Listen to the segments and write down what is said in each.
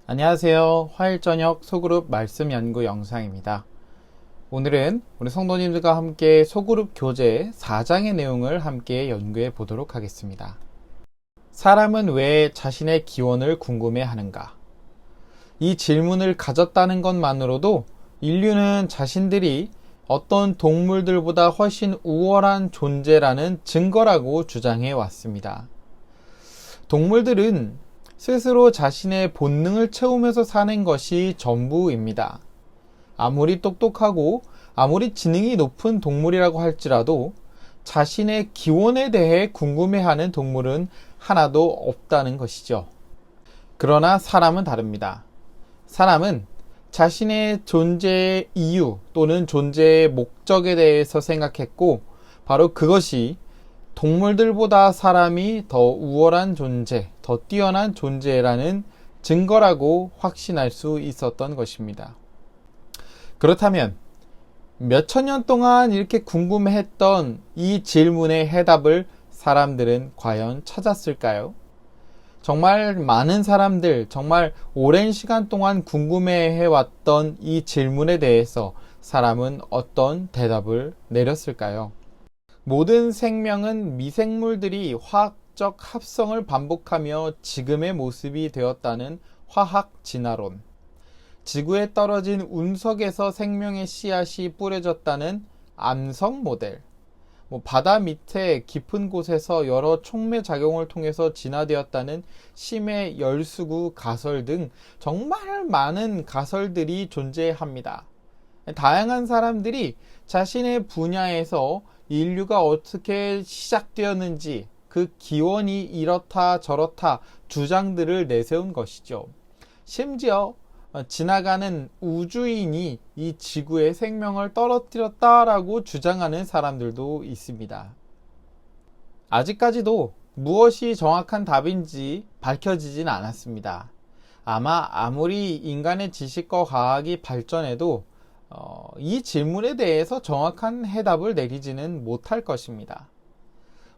안녕하세요. 화요일 저녁 소그룹 말씀 연구 영상입니다. 오늘은 우리 성도님들과 함께 소그룹 교재 4장의 내용을 함께 연구해 보도록 하겠습니다. 사람은 왜 자신의 기원을 궁금해 하는가? 이 질문을 가졌다는 것만으로도 인류는 자신들이 어떤 동물들보다 훨씬 우월한 존재라는 증거라고 주장해 왔습니다. 동물들은 스스로 자신의 본능을 채우면서 사는 것이 전부입니다. 아무리 똑똑하고 아무리 지능이 높은 동물이라고 할지라도 자신의 기원에 대해 궁금해하는 동물은 하나도 없다는 것이죠. 그러나 사람은 다릅니다. 사람은 자신의 존재의 이유 또는 존재의 목적에 대해서 생각했고, 바로 그것이 동물들보다 사람이 더 우월한 존재, 더 뛰어난 존재라는 증거라고 확신할 수 있었던 것입니다. 그렇다면 몇천 년 동안 이렇게 궁금해했던 이 질문의 해답을 사람들은 과연 찾았을까요? 정말 많은 사람들, 정말 오랜 시간 동안 궁금해해왔던 이 질문에 대해서 사람은 어떤 대답을 내렸을까요? 모든 생명은 미생물들이 화학적 합성을 반복하며 지금의 모습이 되었다는 화학 진화론, 지구에 떨어진 운석에서 생명의 씨앗이 뿌려졌다는 암석 모델, 바다 밑에 깊은 곳에서 여러 촉매 작용을 통해서 진화되었다는 심해 열수구 가설 등 정말 많은 가설들이 존재합니다. 다양한 사람들이 자신의 분야에서 인류가 어떻게 시작되었는지, 그 기원이 이렇다 저렇다 주장들을 내세운 것이죠. 심지어 지나가는 우주인이 이 지구에 생명을 떨어뜨렸다라고 주장하는 사람들도 있습니다. 아직까지도 무엇이 정확한 답인지 밝혀지진 않았습니다. 아무리 인간의 지식과 과학이 발전해도 이 질문에 대해서 정확한 해답을 내리지는 못할 것입니다.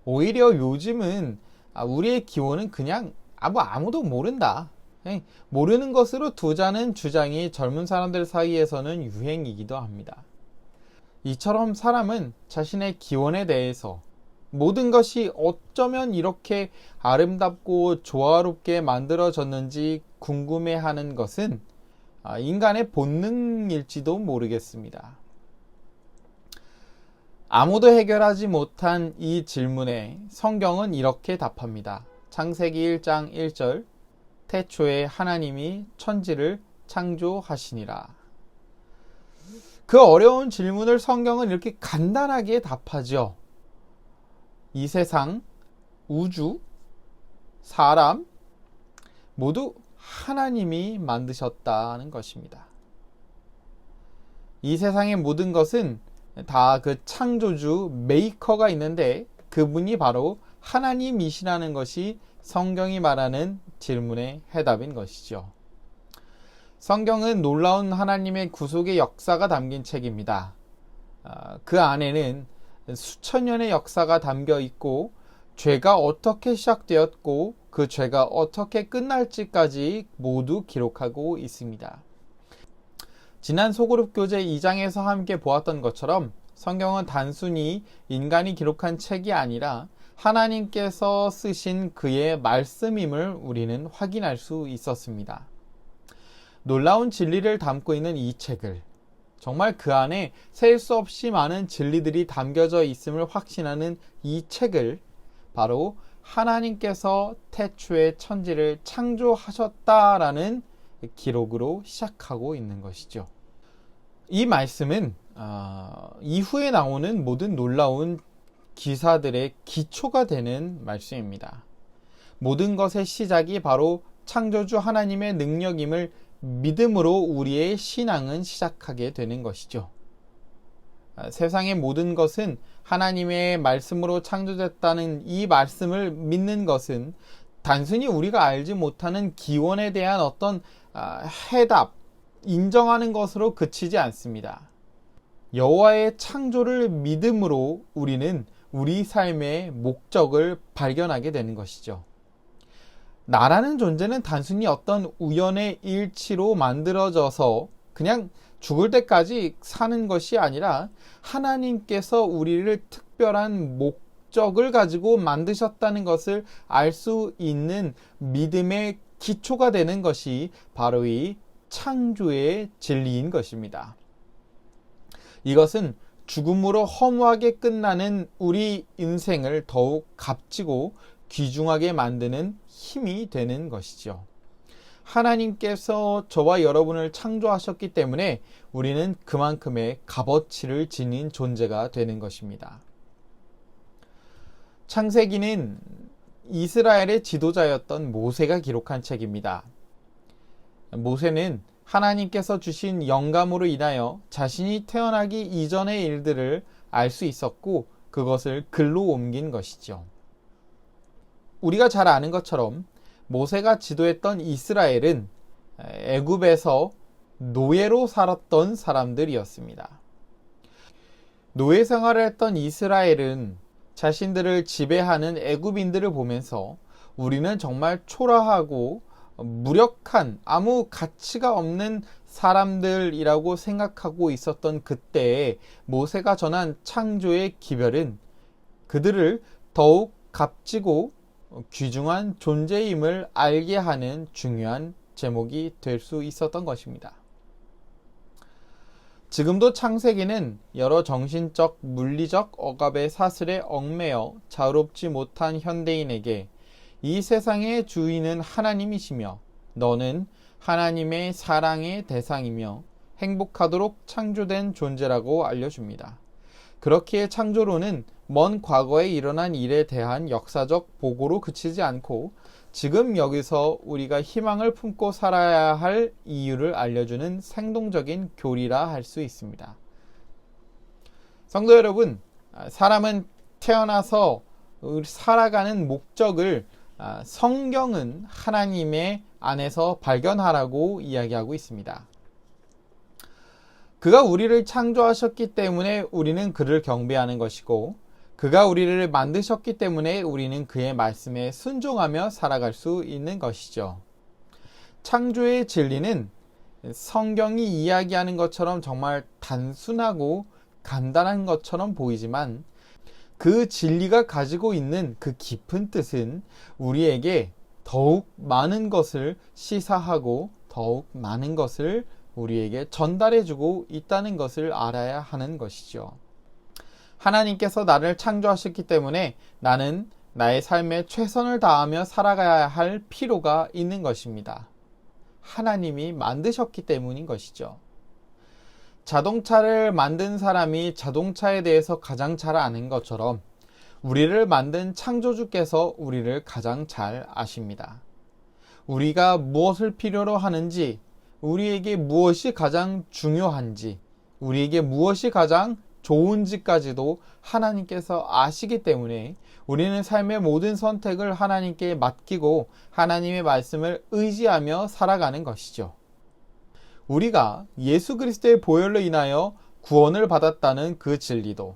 오히려 요즘은 우리의 기원은 그냥 아무도 모른다, 모르는 것으로 두자는 주장이 젊은 사람들 사이에서는 유행이기도 합니다. 이처럼 사람은 자신의 기원에 대해서 모든 것이 어쩌면 이렇게 아름답고 조화롭게 만들어졌는지 궁금해하는 것은 인간의 본능일지도 모르겠습니다. 아무도 해결하지 못한 이 질문에 성경은 이렇게 답합니다. 창세기 1장 1절, 태초에 하나님이 천지를 창조하시니라. 그 어려운 질문을 성경은 이렇게 간단하게 답하죠. 이 세상, 우주, 사람 모두 하나님이 만드셨다는 것입니다. 이 세상의 모든 것은 다 그 창조주 메이커가 있는데 그분이 바로 하나님이시라는 것이 성경이 말하는 질문의 해답인 것이죠. 성경은 놀라운 하나님의 구속의 역사가 담긴 책입니다. 그 안에는 수천 년의 역사가 담겨 있고, 죄가 어떻게 시작되었고 그 죄가 어떻게 끝날지까지 모두 기록하고 있습니다. 지난 소그룹 교재 2장에서 함께 보았던 것처럼 성경은 단순히 인간이 기록한 책이 아니라 하나님께서 쓰신 그의 말씀임을 우리는 확인할 수 있었습니다. 놀라운 진리를 담고 있는 이 책을, 정말 그 안에 셀 수 없이 많은 진리들이 담겨져 있음을 확신하는 이 책을 바로 하나님께서 태초에 천지를 창조하셨다라는 기록으로 시작하고 있는 것이죠. 이 말씀은 이후에 나오는 모든 놀라운 기사들의 기초가 되는 말씀입니다. 모든 것의 시작이 바로 창조주 하나님의 능력임을 믿음으로 우리의 신앙은 시작하게 되는 것이죠. 세상의 모든 것은 하나님의 말씀으로 창조됐다는 이 말씀을 믿는 것은 단순히 우리가 알지 못하는 기원에 대한 어떤 해답, 인정하는 것으로 그치지 않습니다. 여호와의 창조를 믿음으로 우리는 우리 삶의 목적을 발견하게 되는 것이죠. 나라는 존재는 단순히 어떤 우연의 일치로 만들어져서 그냥 죽을 때까지 사는 것이 아니라 하나님께서 우리를 특별한 목적을 가지고 만드셨다는 것을 알 수 있는 믿음의 기초가 되는 것이 바로 이 창조의 진리인 것입니다. 이것은 죽음으로 허무하게 끝나는 우리 인생을 더욱 값지고 귀중하게 만드는 힘이 되는 것이죠. 하나님께서 저와 여러분을 창조하셨기 때문에 우리는 그만큼의 값어치를 지닌 존재가 되는 것입니다. 창세기는 이스라엘의 지도자였던 모세가 기록한 책입니다. 모세는 하나님께서 주신 영감으로 인하여 자신이 태어나기 이전의 일들을 알 수 있었고 그것을 글로 옮긴 것이죠. 우리가 잘 아는 것처럼 모세가 지도했던 이스라엘은 애굽에서 노예로 살았던 사람들이었습니다. 노예 생활을 했던 이스라엘은 자신들을 지배하는 애굽인들을 보면서 우리는 정말 초라하고 무력한 아무 가치가 없는 사람들이라고 생각하고 있었던 그때에 모세가 전한 창조의 기별은 그들을 더욱 값지고 귀중한 존재임을 알게 하는 중요한 제목이 될 수 있었던 것입니다. 지금도 창세기는 여러 정신적, 물리적 억압의 사슬에 얽매여 자유롭지 못한 현대인에게 이 세상의 주인은 하나님이시며 너는 하나님의 사랑의 대상이며 행복하도록 창조된 존재라고 알려줍니다. 그렇기에 창조론은 먼 과거에 일어난 일에 대한 역사적 보고로 그치지 않고 지금 여기서 우리가 희망을 품고 살아야 할 이유를 알려주는 생동적인 교리라 할 수 있습니다. 성도 여러분, 사람은 태어나서 살아가는 목적을 성경은 하나님의 안에서 발견하라고 이야기하고 있습니다. 그가 우리를 창조하셨기 때문에 우리는 그를 경배하는 것이고 그가 우리를 만드셨기 때문에 우리는 그의 말씀에 순종하며 살아갈 수 있는 것이죠. 창조의 진리는 성경이 이야기하는 것처럼 정말 단순하고 간단한 것처럼 보이지만 그 진리가 가지고 있는 그 깊은 뜻은 우리에게 더욱 많은 것을 시사하고 더욱 많은 것을 우리에게 전달해주고 있다는 것을 알아야 하는 것이죠. 하나님께서 나를 창조하셨기 때문에 나는 나의 삶에 최선을 다하며 살아가야 할 필요가 있는 것입니다. 하나님이 만드셨기 때문인 것이죠. 자동차를 만든 사람이 자동차에 대해서 가장 잘 아는 것처럼 우리를 만든 창조주께서 우리를 가장 잘 아십니다. 우리가 무엇을 필요로 하는지, 우리에게 무엇이 가장 중요한지, 우리에게 무엇이 가장 좋은지까지도 하나님께서 아시기 때문에 우리는 삶의 모든 선택을 하나님께 맡기고 하나님의 말씀을 의지하며 살아가는 것이죠. 우리가 예수 그리스도의 보혈로 인하여 구원을 받았다는 그 진리도,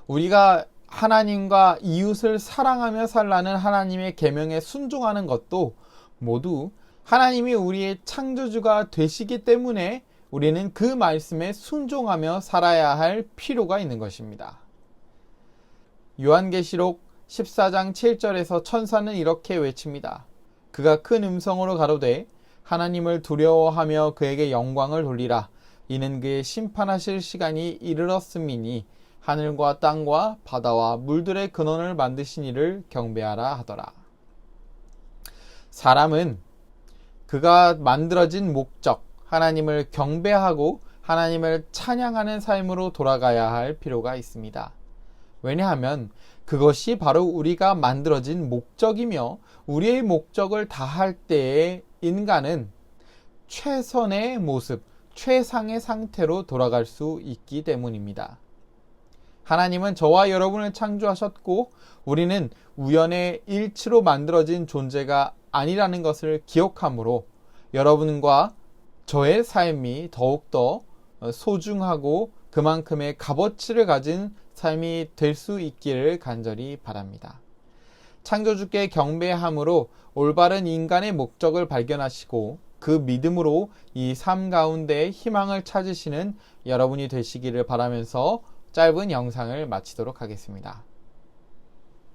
우리가 하나님과 이웃을 사랑하며 살라는 하나님의 계명에 순종하는 것도 모두 하나님이 우리의 창조주가 되시기 때문에 우리는 그 말씀에 순종하며 살아야 할 필요가 있는 것입니다. 요한계시록 14장 7절에서 천사는 이렇게 외칩니다. 그가 큰 음성으로 가로되 하나님을 두려워하며 그에게 영광을 돌리라. 이는 그의 심판하실 시간이 이르렀음이니 하늘과 땅과 바다와 물들의 근원을 만드신 이를 경배하라 하더라. 사람은 그가 만들어진 목적, 하나님을 경배하고 하나님을 찬양하는 삶으로 돌아가야 할 필요가 있습니다. 왜냐하면 그것이 바로 우리가 만들어진 목적이며 우리의 목적을 다할 때에 인간은 최선의 모습, 최상의 상태로 돌아갈 수 있기 때문입니다. 하나님은 저와 여러분을 창조하셨고 우리는 우연의 일치로 만들어진 존재가 아니라는 것을 기억하므로 여러분과 저의 삶이 더욱더 소중하고 그만큼의 값어치를 가진 삶이 될 수 있기를 간절히 바랍니다. 창조주께 경배함으로 올바른 인간의 목적을 발견하시고 그 믿음으로 이 삶 가운데 희망을 찾으시는 여러분이 되시기를 바라면서 짧은 영상을 마치도록 하겠습니다.